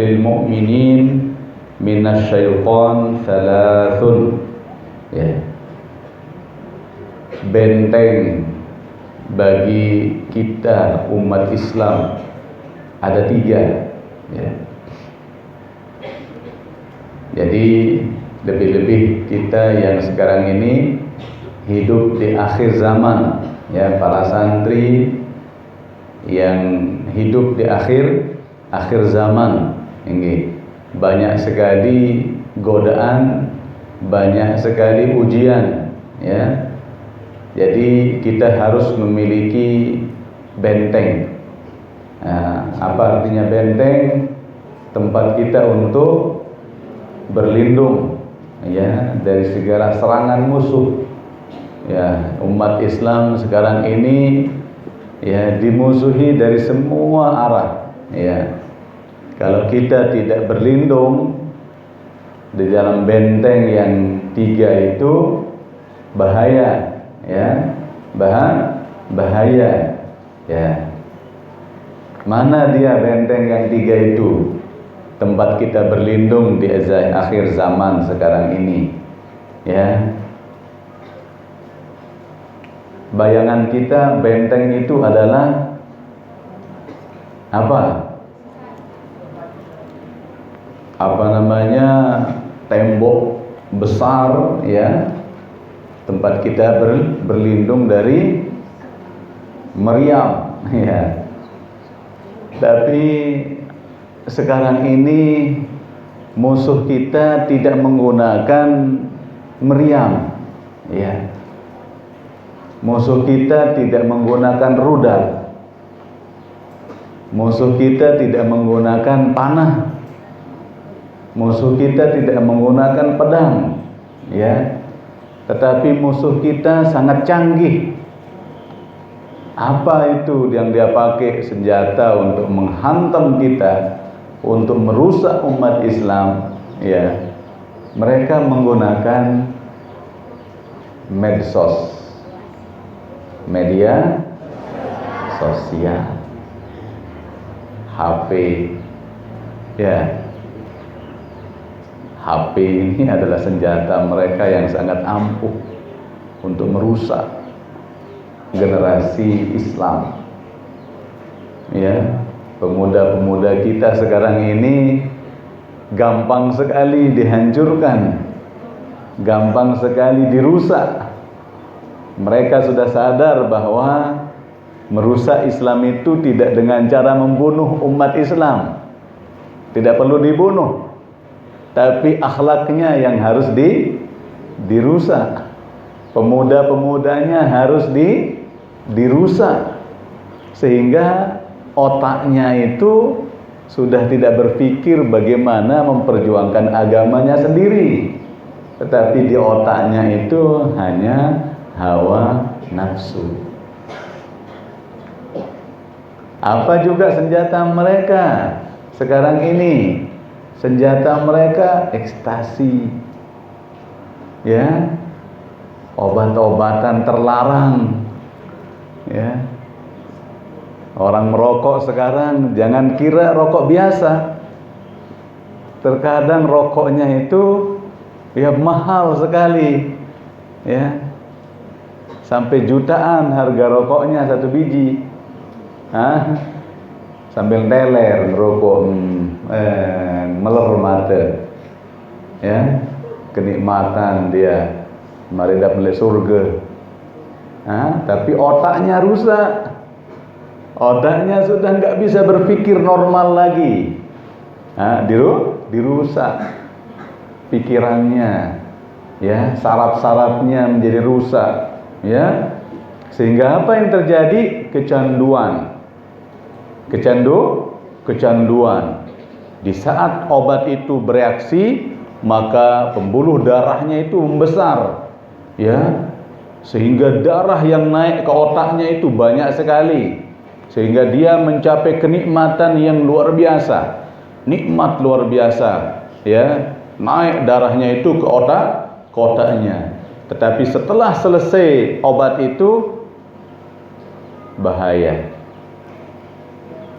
lil mu'minin minasyaiton thalathun. Ya. Benteng bagi kita umat Islam ada 3. Ya. Jadi lebih-lebih kita yang sekarang ini hidup di akhir zaman, ya, para santri yang hidup di akhir zaman ini banyak sekali godaan, banyak sekali ujian, ya. Jadi kita harus memiliki benteng. Nah, apa artinya benteng? Tempat kita untuk berlindung, ya, dari segala serangan musuh. Ya, umat Islam sekarang ini, ya, dimusuhi dari semua arah, ya. Kalau kita tidak berlindung di dalam benteng yang 3 itu, bahaya, ya, bahaya, ya. Mana dia benteng yang 3 itu? Tempat kita berlindung di akhir zaman sekarang ini, ya. Bayangan kita benteng itu adalah apa? Apa namanya? Tembok besar, ya. Tempat kita berlindung dari meriam, ya. Tapi sekarang ini musuh kita tidak menggunakan meriam, ya. Musuh kita tidak menggunakan rudal. Musuh kita tidak menggunakan panah. Musuh kita tidak menggunakan pedang, ya. Tetapi musuh kita sangat canggih. Apa itu yang dia pakai? Senjata untuk menghantam kita, untuk merusak umat Islam, ya. Mereka menggunakan medsos, media sosial, HP, ya. HP ini adalah senjata mereka yang sangat ampuh untuk merusak generasi Islam, ya. Pemuda-pemuda kita sekarang ini gampang sekali dihancurkan, gampang sekali dirusak. Mereka sudah sadar bahwa merusak Islam itu tidak dengan cara membunuh umat Islam. Tidak perlu dibunuh, tapi akhlaknya yang harus dirusak. Pemuda-pemudanya harus dirusak, sehingga otaknya itu sudah tidak berpikir bagaimana memperjuangkan agamanya sendiri, tetapi di otaknya itu hanya hawa nafsu. Apa juga senjata mereka sekarang ini? Senjata mereka ekstasi, ya, obat-obatan terlarang, ya. Orang merokok sekarang jangan kira rokok biasa. Terkadang rokoknya itu, ya, mahal sekali, ya. Sampai jutaan harga rokoknya 1 biji. Sambil teler merokok, meler mata, ya. Kenikmatan dia, mari dapat surga. Tapi otaknya rusak. Otaknya sudah nggak bisa berpikir normal lagi. Dirusak pikirannya, ya, saraf-sarafnya menjadi rusak, ya. Sehingga apa yang terjadi? Kecanduan. Di saat obat itu bereaksi, maka pembuluh darahnya itu membesar, ya. Sehingga darah yang naik ke otaknya itu banyak sekali, sehingga dia mencapai kenikmatan yang luar biasa, nikmat luar biasa, ya. Naik darahnya itu ke otaknya. Tetapi setelah selesai obat itu, bahaya,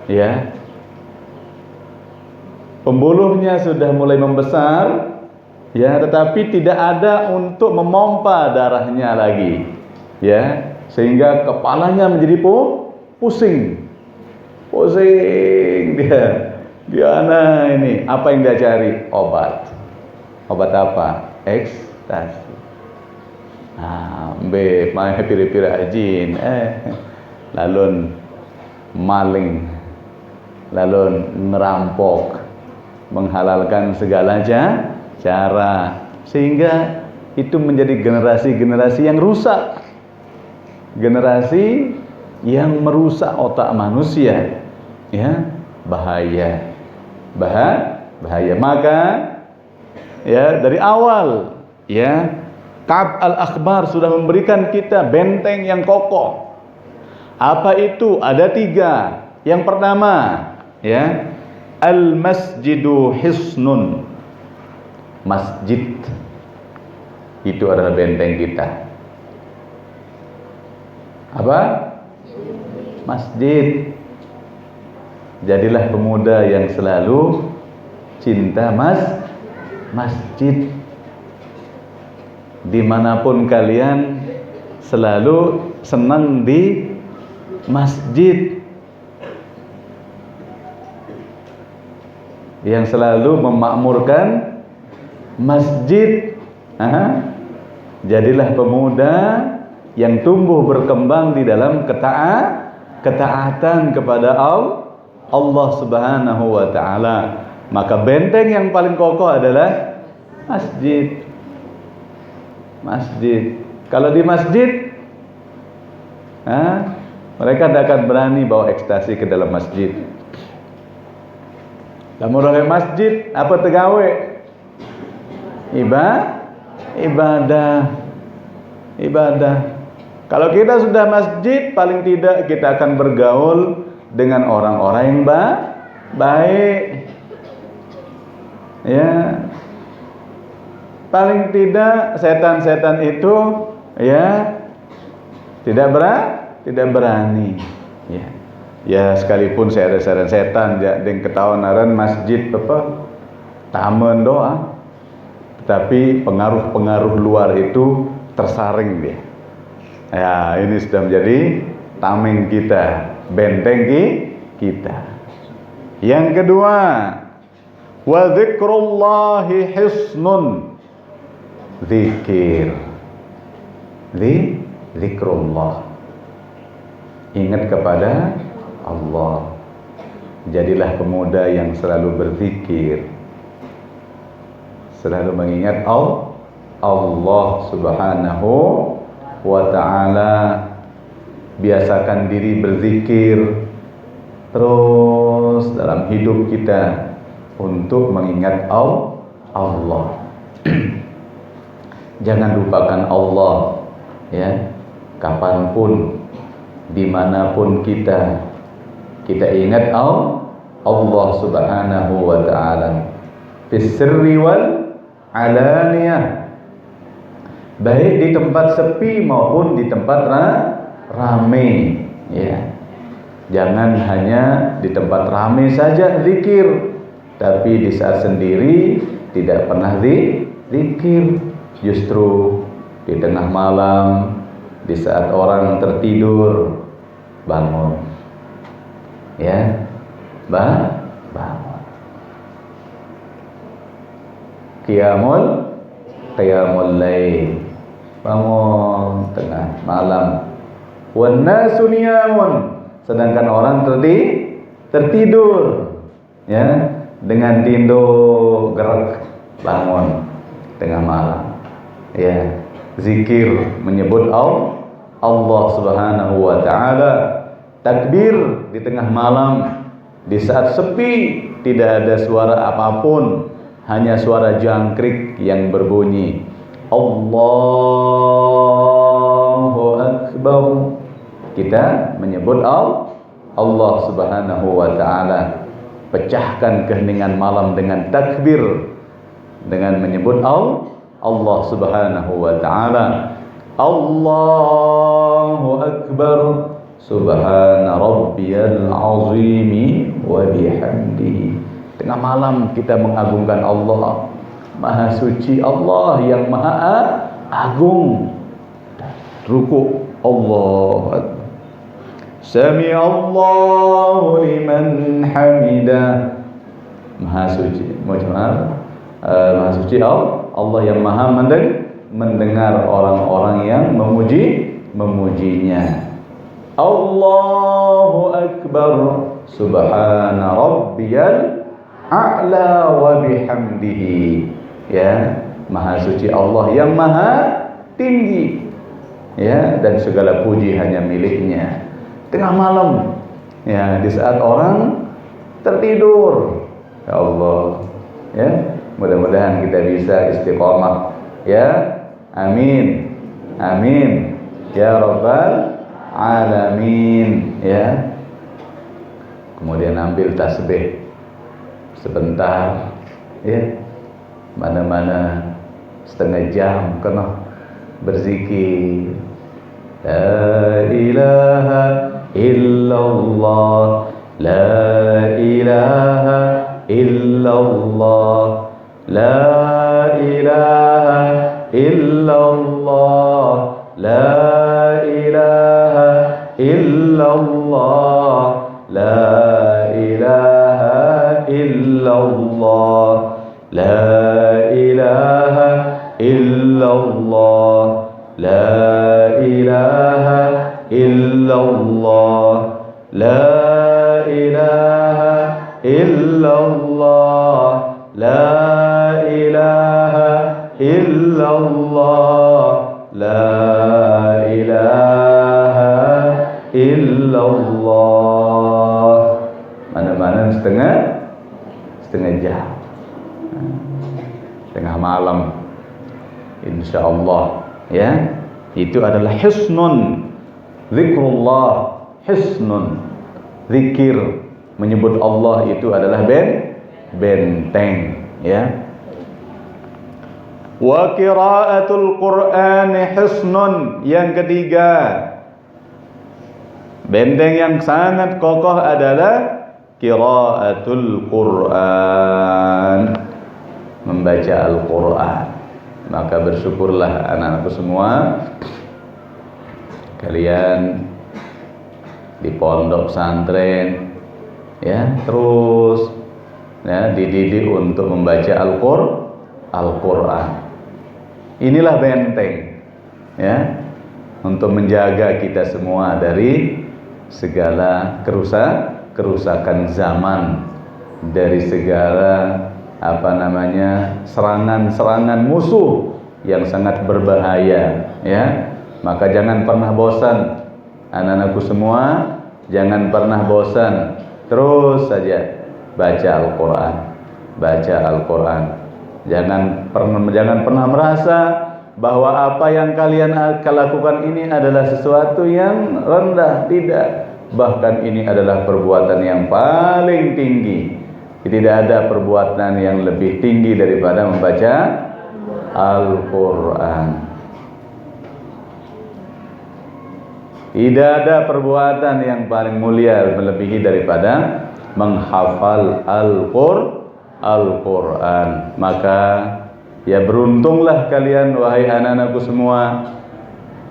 ya. pembuluhnya sudah mulai membesar, ya, tetapi tidak ada untuk memompa darahnya lagi, ya, sehingga kepalanya menjadi pusing dia ini apa yang dia cari? Obat apa? Ekstasi. Mah pira-pira ajin lalun maling, lalun ngerampok, menghalalkan segala cara, sehingga itu menjadi generasi-generasi yang rusak, generasi yang merusak otak manusia, ya, bahaya. Maka, ya, dari awal, ya, Ka'ab al-Akhbar sudah memberikan kita benteng yang kokoh. Apa itu? Ada 3. Yang pertama, ya, al-masjidu hisnun. Masjid itu adalah benteng kita. Apa? Masjid. Jadilah pemuda yang selalu cinta masjid. Dimanapun kalian selalu senang di masjid, yang selalu memakmurkan masjid. Jadilah pemuda yang tumbuh berkembang di dalam ketaatan kepada Allah Subhanahu wa ta'ala. Maka benteng yang paling kokoh adalah masjid. Kalau di masjid, mereka tidak akan berani bawa ekstasi ke dalam masjid. Kamu ke masjid, apa tegawe? Ibadah. Kalau kita sudah masjid, paling tidak kita akan bergaul dengan orang-orang yang baik, ya. Paling tidak setan-setan itu, ya, tidak berani, ya. Ya, sekalipun saya ada setan ya deng ketahuan aran masjid apa taman doa, tetapi pengaruh-pengaruh luar itu tersaring dia. Ya, ini sudah menjadi tameng kita, benteng kita. Yang kedua, wa dzikrullahi hisnun. Zikrullah. Ingat kepada Allah. Jadilah pemuda yang selalu berzikir, selalu mengingat Allah Subhanahu wa ta'ala. Biasakan diri berzikir terus dalam hidup kita untuk mengingat Allah. Jangan lupakan Allah, ya. Kapanpun, dimanapun kita ingat Allah Subhanahu wa ta'ala. Fisirri wal alaniyah, baik di tempat sepi maupun di tempat ramai, ya. Jangan hanya di tempat ramai saja zikir, tapi di saat sendiri tidak pernah zikir. Justru di tengah malam, di saat orang tertidur, bangun, ya, bangun. Qiyamul lail, bangun tengah malam. Wan nasu niyamun, sedangkan orang tertidur, ya, dengan tindo gerak, bangun tengah malam, ya. Zikir menyebut Allah Subhanahu wa ta'ala. Takbir di tengah malam, di saat sepi, tidak ada suara apapun, hanya suara jangkrik yang berbunyi. Allahu Akbar. Kita menyebut Allah Subhanahu wa ta'ala. Pecahkan keheningan malam dengan takbir, dengan menyebut Allah Subhanahu wa ta'ala. Allahu Akbar, subhana rabbiyal azimi wa bihamdihi. Tengah malam kita mengagungkan Allah. Maha suci Allah yang maha agung. Ruku Allah. Sami Allahu liman hamidah. Maha suci. Maha suci Allah yang maha mendengar orang-orang yang memujinya. Allahu Akbar. Subhana rabbiyal a'la wa bihamdihi. Ya, maha suci Allah yang maha tinggi. Ya, dan segala puji hanya miliknya. Tengah malam, ya, di saat orang tertidur. Ya Allah, ya, mudah-mudahan kita bisa istiqomah. Ya, amin, amin, ya Rabbal alamin. Ya, kemudian ambil tasbih sebentar, ya, mana-mana setengah jam kena berzikir. La ilaha illallah, la ilaha illallah, la ilaha illallah, la ilaha illallah, la ilaha illallah, la ilaha illallah, la ilaha illallah, la ilaha illallah, la ilaha illallah, la ilaha illallah. Mana-mana setengah jam, tengah malam, insyaallah, ya, itu adalah hisnun zikrullah. Hisnun, zikir, menyebut Allah itu adalah benteng, ya. Wa qiraatul Qur'an hisnun, yang ketiga, benteng yang sangat kokoh adalah qiraatul Qur'an, membaca Al-Qur'an. Maka bersyukurlah anak-anakku semua, kalian di pondok pesantren, ya, terus, ya, dididik untuk membaca Al-Qur'an. Inilah benteng, ya, untuk menjaga kita semua dari segala kerusakan zaman, dari segala serangan musuh yang sangat berbahaya, ya. Maka jangan pernah bosan, anak-anakku semua, jangan pernah bosan, terus saja baca Al-Qur'an, baca Al-Qur'an. Jangan pernah merasa bahwa apa yang kalian lakukan ini adalah sesuatu yang rendah. Tidak, bahkan ini adalah perbuatan yang paling tinggi. Tidak ada perbuatan yang lebih tinggi daripada membaca Al-Qur'an. Tidak ada perbuatan yang paling mulia melebihi daripada menghafal Al-Qur'an. Maka ya beruntunglah kalian wahai anak-anakku semua,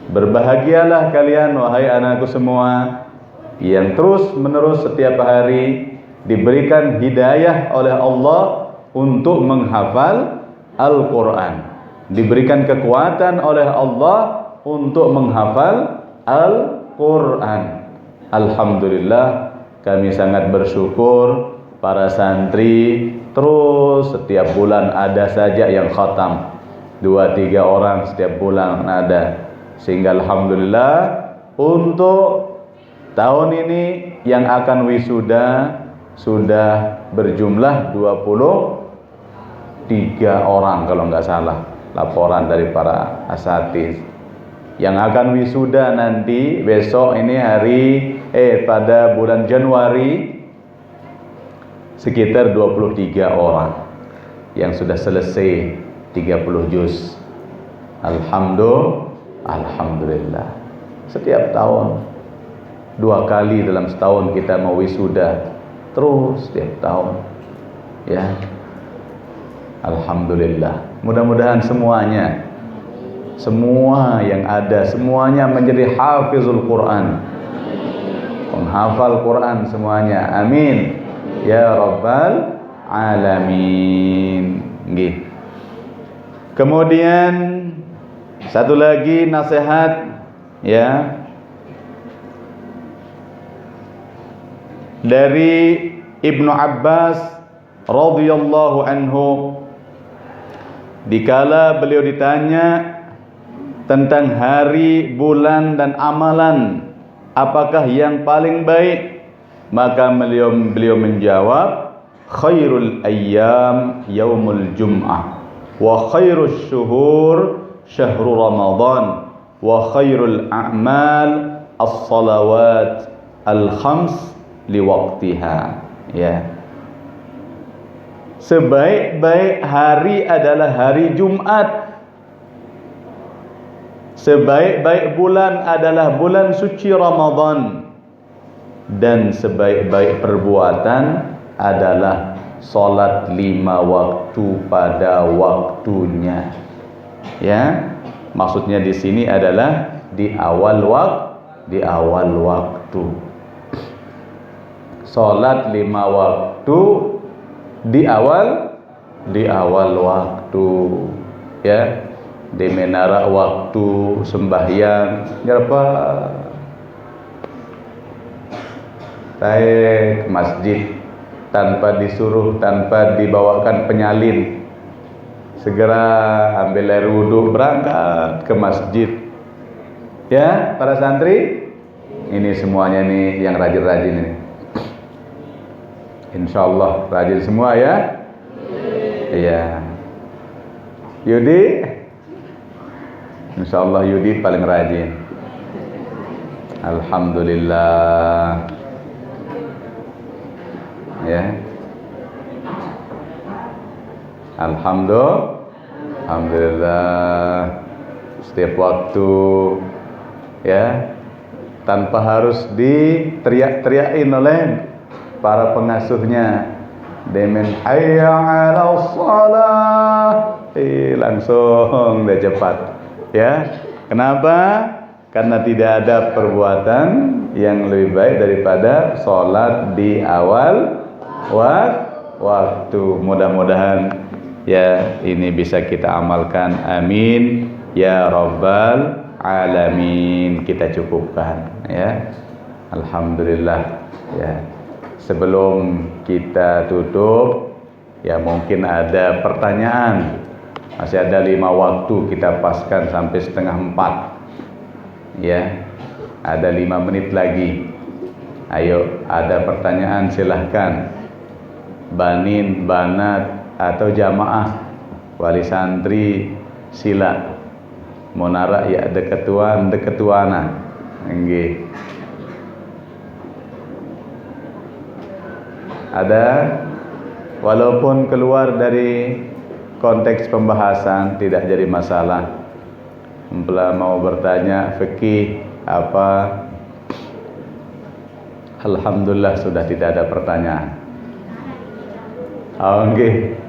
berbahagialah kalian wahai anak-anakku semua, yang terus menerus setiap hari diberikan hidayah oleh Allah untuk menghafal Al-Qur'an, diberikan kekuatan oleh Allah untuk menghafal Al-Qur'an. Alhamdulillah, kami sangat bersyukur para santri terus setiap bulan ada saja yang khatam, 2-3 orang setiap bulan ada, sehingga alhamdulillah untuk tahun ini yang akan wisuda sudah berjumlah 23 orang kalau nggak salah, laporan dari para asatiz. Yang akan wisuda nanti besok ini pada bulan Januari sekitar 23 orang yang sudah selesai 30 juz. Alhamdulillah. Setiap tahun 2 kali dalam setahun kita mau wisuda, terus setiap tahun. Ya. Alhamdulillah. Mudah-mudahan semuanya, semua yang ada, semuanya menjadi hafizul Quran, penghafal Quran semuanya. Amin ya rabbal alamin. Nggih. Kemudian satu lagi nasihat, ya, dari Ibnu Abbas radhiyallahu anhu, dikala beliau ditanya tentang hari, bulan dan amalan apakah yang paling baik, maka beliau menjawab, khairul ayyam yaumul jum'ah wa khairus syuhur syahrul ramadan wa khairul a'mal as-salawat al-khams liwaqtiha. Ya, sebaik-baik hari adalah hari Jumat, sebaik-baik bulan adalah bulan suci Ramadan, dan sebaik-baik perbuatan adalah salat 5 waktu pada waktunya. Ya, maksudnya di sini adalah di awal waktu. Salat 5 waktu di awal waktu, ya, di menara waktu sembahyang nyapa saya ke masjid tanpa disuruh, tanpa dibawakan penyalin, segera ambil air wudhu berangkat ke masjid. Ya, para santri, ini semuanya nih yang rajin-rajin ini, insyaallah rajin semua ya. Iya. Yudi, insyaallah Yudi paling rajin. Alhamdulillah. Ya. Alhamdulillah. Setiap waktu, ya, tanpa harus diteriak-teriakin oleh para pengasuhnya, demen hayya 'alas shalah, langsung dia cepat. Ya. Kenapa? Karena tidak ada perbuatan yang lebih baik daripada sholat di awal waktu. Mudah-mudahan ya ini bisa kita amalkan. Amin ya rabbal alamin. Kita cukupkan ya. Alhamdulillah ya. Sebelum kita tutup, ya mungkin ada pertanyaan. Masih ada 5 waktu, kita paskan sampai 3:30. Ya, ada 5 menit lagi. Ayo, ada pertanyaan silahkan. Banin, banat atau jamaah, wali santri, sila. Monara ya deketuana. Nggih. Ada, walaupun keluar dari konteks pembahasan tidak jadi masalah. Mau bertanya fikih apa, alhamdulillah sudah tidak ada pertanyaan. Nggih.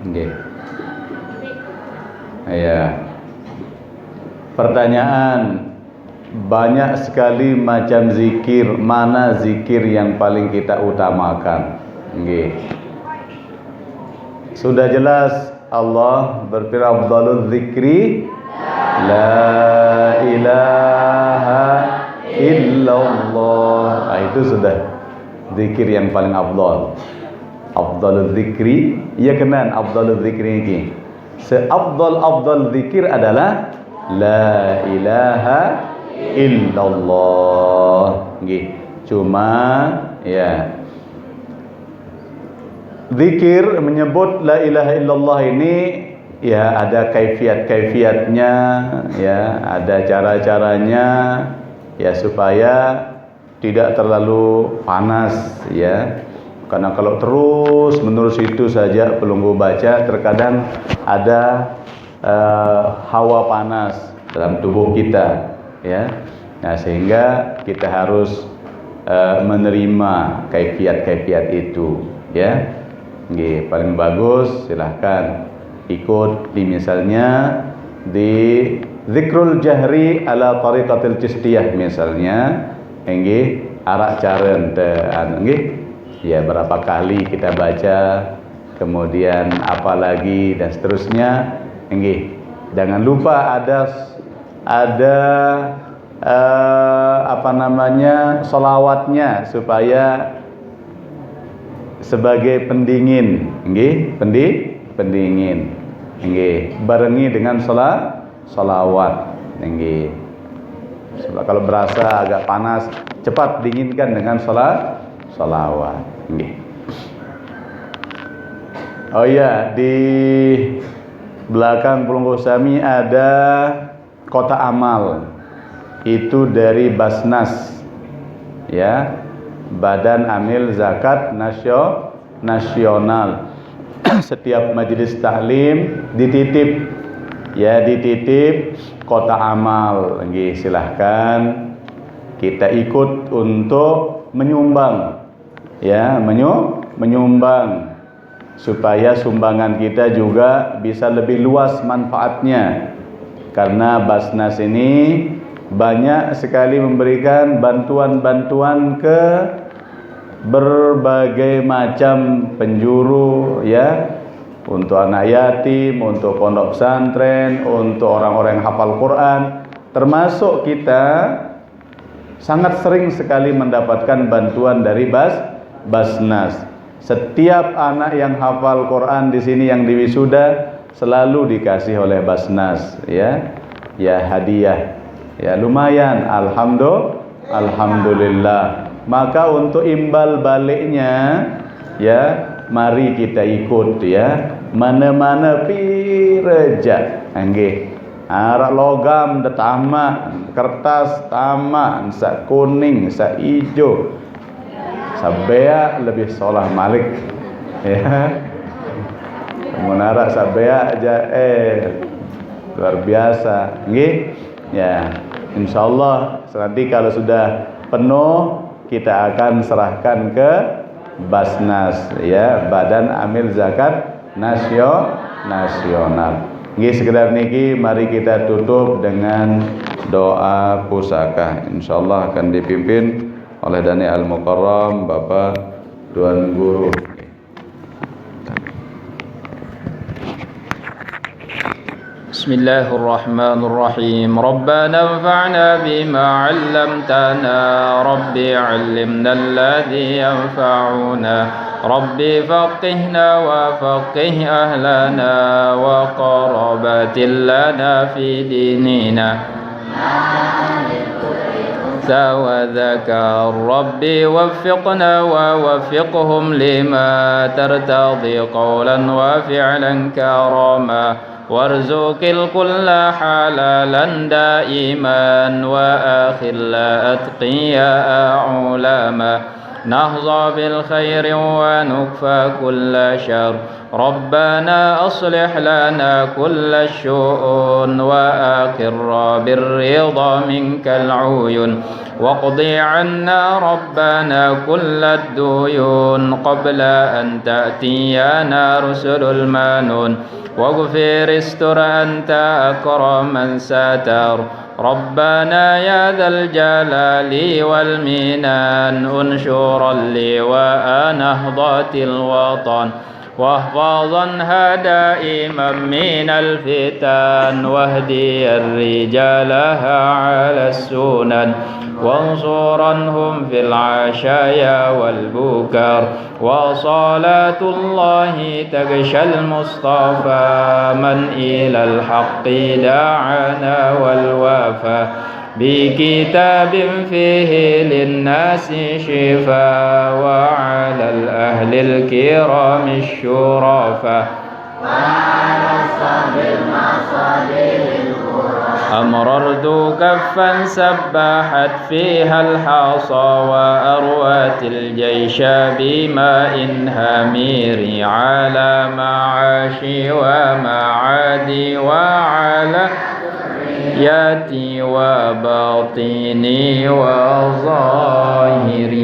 Nggih. Ya. Pertanyaan, banyak sekali macam zikir, mana zikir yang paling kita utamakan? Nggih. Sudah jelas Allah berfirman, afdhalul zikri la ilaha illallah. Itu sudah zikir yang paling afdal. Afdhalul zikri, ya kenan afdhalul zikri ini. Seafdal zikir adalah la ilaha illallah. Nggih. Cuma ya, zikir menyebut la ilaha illallah ini ya ada kaifiat-kaifiatnya, ya, ada cara-caranya, ya, supaya tidak terlalu panas, ya. Karena kalau terus menerus itu saja pelunggu baca, terkadang ada hawa panas dalam tubuh kita, ya. Nah, sehingga kita harus menerima kaifiat-kaifiat itu, ya. Nggih, paling bagus silahkan ikut misalnya di zikrul jahri ala tariqatil cistiyah misalnya, nggih, arak caren nggih. Ya, berapa kali kita baca, kemudian apa lagi dan seterusnya, nggih. Jangan lupa ada sholawatnya supaya sebagai pendingin, nggih, pendingin, nggih, barengi dengan sholawat, nggih. Kalau berasa agak panas, cepat dinginkan dengan sholawat, nggih. Oh iya, di belakang Pelunggu Sami ada kotak amal. Itu dari Basnas, ya, Badan Amil Zakat Nasional. Setiap majelis taklim dititip, ya, dititip kotak amal. Nggih, silahkan kita ikut untuk menyumbang, ya, menyumbang supaya sumbangan kita juga bisa lebih luas manfaatnya. Karena Basnas ini banyak sekali memberikan bantuan-bantuan ke berbagai macam penjuru, ya, untuk anak yatim, untuk pondok pesantren, untuk orang-orang yang hafal Quran. Termasuk kita sangat sering sekali mendapatkan bantuan dari Basnas. Setiap anak yang hafal Quran di sini yang diwisuda selalu dikasih oleh Basnas, ya, hadiah. Ya, lumayan, alhamdulillah. Maka untuk imbal baliknya, ya, mari kita ikut, ya. Mana-mana pireja, nggih. Arak logam detama, kertas tama, sak kuning, sak ijo. Sabea lebih solah malik, ya. Menarak sabea aja luar biasa, nggih. Ya, insyaallah nanti kalau sudah penuh kita akan serahkan ke Basnas, ya, Badan Amil Zakat Nasional. Nggih, sekedar niki mari kita tutup dengan doa pusaka. Insyaallah akan dipimpin oleh Dani Al-Mukarram, Bapak Tuan Guru. Bismillahirrahmanirrahim. Rabbana anfa'na bima 'allamtana, Rabbi 'allimna alladhi yanfa'una, Rabbi faqihna wa faqih ahlana wa qarabatil lana fi dinina. وذكر ربي وفقنا ووفقهم لما ترتضي قولا وفعلا كرما وارزق الكل حلالا دائما وآخر أتقياء علما نهضى بالخير ونكفى كل شر ربنا أصلح لنا كل الشؤون وأقر بالرضا منك العيون واقضي عنا ربنا كل الديون قبل أن تأتينا رسل المنون واغفر استر أنت أكرم من ستر ربنا يا ذا الجلال والمنان انشرا لي ونهضة الوطن واحفظنها دائما من الفتن واهدي رجالها على السنن وانصرنهم في العشايا والبكر وصلاة الله تغشى المصطفى من إلى الحق دعانا والوفا بكتاب فيه للناس شفاء وعلى الأهل الكرام الشرفاء وعلى الصحب المصابيح الكرام أمررت كفا سباحت فيها الحصى وأروت الجيش بماء همير على معاشي ومعادي وعلى ياتي وباطني وظاهري.